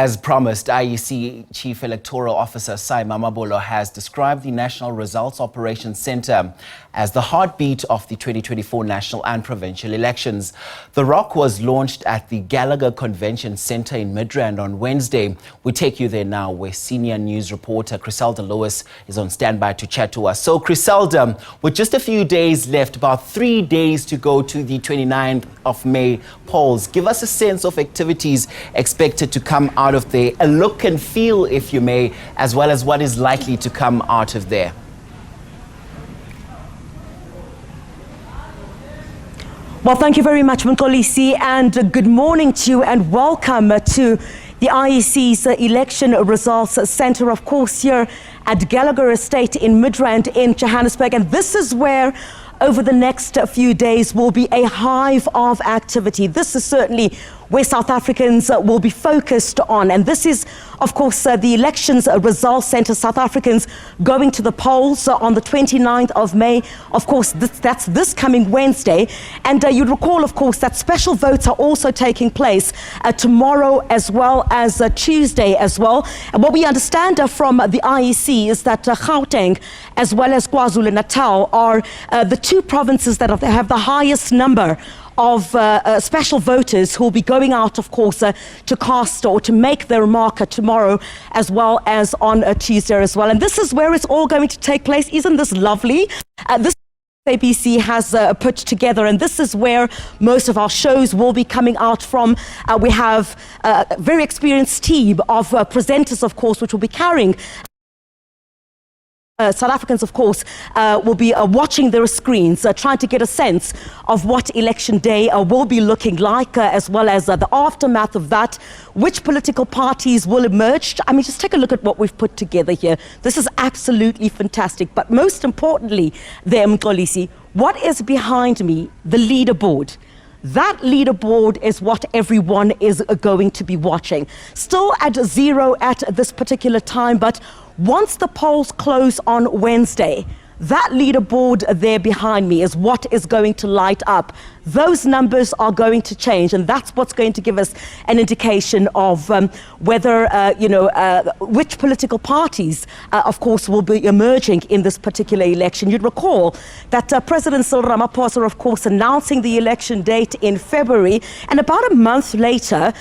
As promised, IEC Chief Electoral Officer Sai Mamabolo has described the National Results Operations Centre as the heartbeat of the 2024 national and provincial elections. The ROC was launched at the Gallagher Convention Centre in Midrand on Wednesday. We take you there now, where senior news reporter Chriselda Lewis is on standby to chat to us. So Chriselda, with just a few days left, about 3 days to go to the 29th of May polls, give us a sense of activities expected to come out of there, a look and feel, if you may, as well as what is likely to come out of there. Well, thank you very much, Mkolisi, and good morning to you and welcome to the IEC's Election Results Centre, of course, here at Gallagher Estate in Midrand in Johannesburg. And this is where over the next few days will be a hive of activity. This is certainly where South Africans will be focused on. And this is, of course, the Elections Results Centre. South Africans going to the polls on the 29th of May. Of course, that's this coming Wednesday. And you'd recall, of course, that special votes are also taking place tomorrow as well as Tuesday as well. And what we understand from the IEC is that Gauteng as well as KwaZulu-Natal are the two provinces that have the highest number of special voters who will be going out, of course, to cast or to make their mark tomorrow as well as on Tuesday as well. And this is where it's all going to take place. Isn't this lovely? This SABC has put together, and this is where most of our shows will be coming out from. We have a very experienced team of presenters, of course, which will be carrying South Africans, of course, will be watching their screens, trying to get a sense of what election day will be looking like, as well as the aftermath of that, which political parties will emerge. I mean, just take a look at what we've put together here. This is absolutely fantastic. But most importantly, there, Mkolisi, what is behind me? The leaderboard. That leaderboard is what everyone is going to be watching. Still at zero at this particular time, but once the polls close on Wednesday, that leaderboard there behind me is what is going to light up. Those numbers are going to change, and that's what's going to give us an indication of whether, which political parties, of course, will be emerging in this particular election. You'd recall that President Cyril Ramaphosa, of course, announcing the election date in February, and about a month later,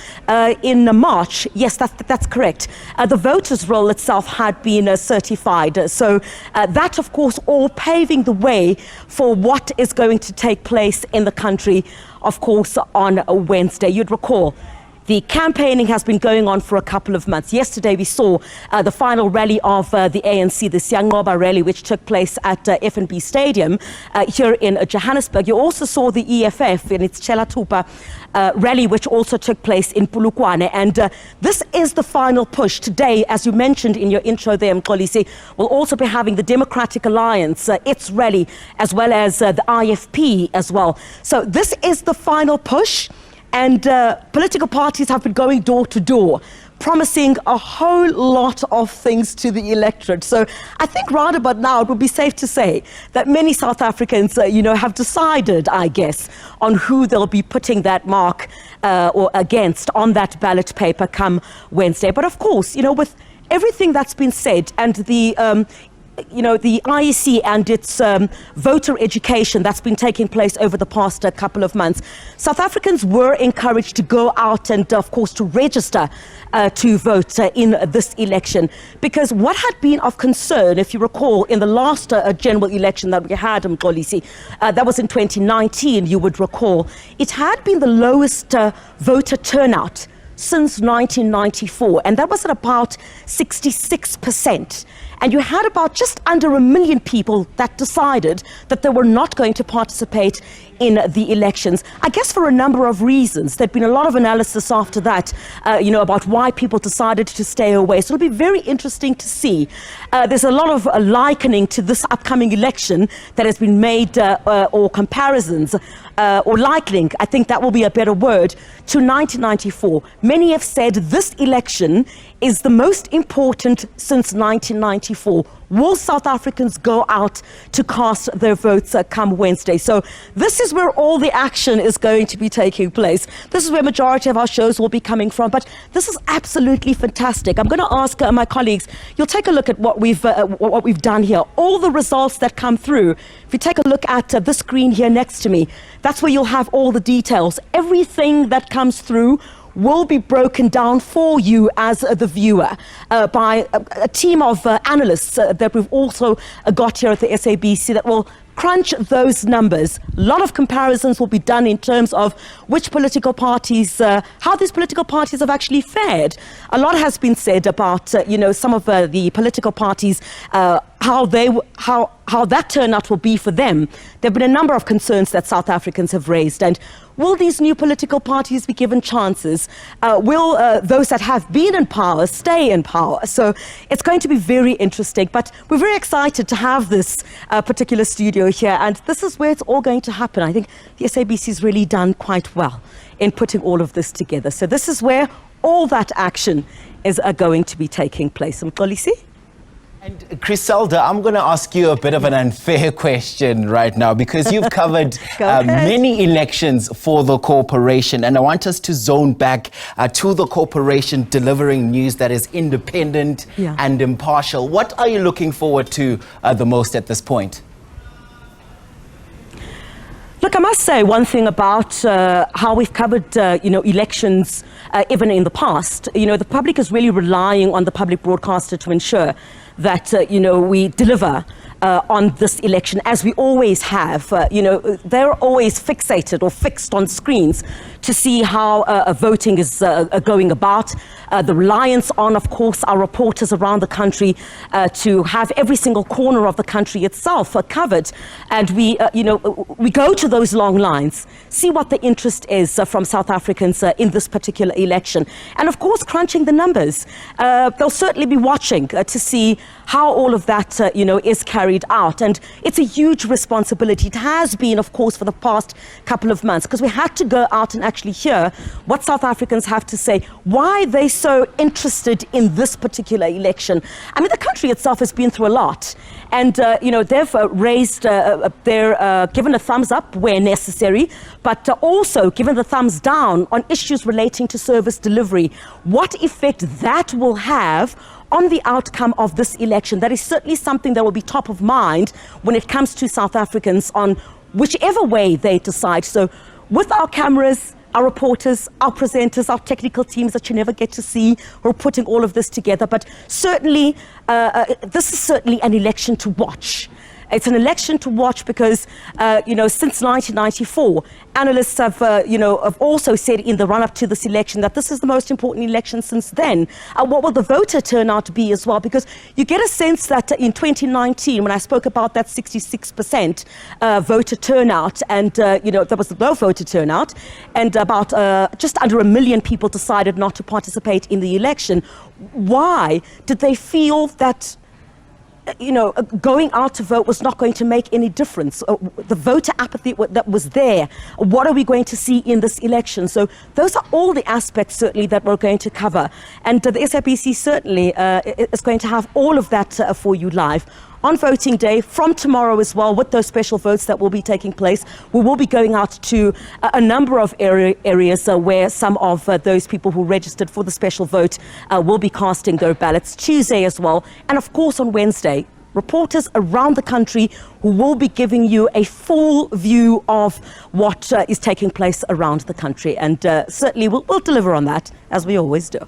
in March, yes, that's correct, the voters' roll itself had been certified. So that, of course, all paving the way for what is going to take place in the country, of course, on Wednesday. You'd recall the campaigning has been going on for a couple of months. Yesterday, we saw the final rally of the ANC, the Siyanqoba rally, which took place at FNB Stadium here in Johannesburg. You also saw the EFF in its Chela Tupa rally, which also took place in Polokwane. And this is the final push. Today, as you mentioned in your intro there, Mkolisi, we'll also be having the Democratic Alliance, its rally, as well as the IFP as well. So this is the final push. And political parties have been going door to door, promising a whole lot of things to the electorate. So I think right about now, it would be safe to say that many South Africans, have decided, I guess, on who they'll be putting that mark or against on that ballot paper come Wednesday. But of course, with everything that's been said and the IEC and its voter education that's been taking place over the past couple of months, South Africans were encouraged to go out and, of course, to register to vote in this election. Because what had been of concern, if you recall, in the last general election that we had in Mkolisi, that was in 2019, you would recall, it had been the lowest voter turnout since 1994, and that was at about 66%. And you had about just under 1 million people that decided that they were not going to participate in the elections. I guess for a number of reasons. There'd been a lot of analysis after that, about why people decided to stay away. So it'll be very interesting to see. There's a lot of likening to this upcoming election that has been made, or comparisons or likening, I think that will be a better word, to 1994. Many have said this election is the most important since 1994. Will South Africans go out to cast their votes come Wednesday? So this is where all the action is going to be taking place. This is where majority of our shows will be coming from. But this is absolutely fantastic. I'm going to ask my colleagues, you'll take a look at what we've done here. All the results that come through. If you take a look at the screen here next to me, that's where you'll have all the details. Everything that comes through will be broken down for you as the viewer by a team of analysts that we've also got here at the SABC that will crunch those numbers. A lot of comparisons will be done in terms of which political parties, how these political parties have actually fared. A lot has been said about, some of the political parties, how that turnout will be for them. There have been a number of concerns that South Africans have raised. And will these new political parties be given chances? Will those that have been in power stay in power? So it's going to be very interesting. But we're very excited to have this particular studio here. And this is where it's all going to happen. I think the SABC has really done quite well in putting all of this together. So this is where all that action is going to be taking place. Mxolisi? And Chriselda, I'm going to ask you a bit of an unfair question right now because you've covered many elections for the corporation, and I want us to zone back to the corporation delivering news that is independent and impartial. What are you looking forward to the most at this point? Look, I must say one thing about how we've covered, elections even in the past. The public is really relying on the public broadcaster to ensure that, we deliver on this election, as we always have. They're always fixated or fixed on screens to see how voting is going about. The reliance on, of course, our reporters around the country to have every single corner of the country itself covered. And we go to those long lines, see what the interest is from South Africans in this particular election. And of course, crunching the numbers. They'll certainly be watching to see how all of that, is carried out. And it's a huge responsibility. It has been, of course, for the past couple of months, because we had to go out and actually hear what South Africans have to say, why they're so interested in this particular election. I mean, the country itself has been through a lot. And, they've raised given a thumbs up where necessary, but also given the thumbs down on issues relating to service delivery. What effect that will have on the outcome of this election. That is certainly something that will be top of mind when it comes to South Africans on whichever way they decide. So with our cameras, our reporters, our presenters, our technical teams that you never get to see, who are putting all of this together. But certainly, this is certainly an election to watch. It's an election to watch because, since 1994, analysts have, have also said in the run-up to this election that this is the most important election since then. What will the voter turnout be as well? Because you get a sense that in 2019, when I spoke about that 66% voter turnout, and, there was a low voter turnout, and about just under 1 million people decided not to participate in the election. Why did they feel that going out to vote was not going to make any difference? The voter apathy that was there, what are we going to see in this election? So those are all the aspects certainly that we're going to cover. And the SABC certainly is going to have all of that for you live on voting day from tomorrow as well, with those special votes that will be taking place. We will be going out to a number of areas where some of those people who registered for the special vote will be casting their ballots. Tuesday as well. And of course on Wednesday, reporters around the country who will be giving you a full view of what is taking place around the country. And certainly we'll deliver on that, as we always do.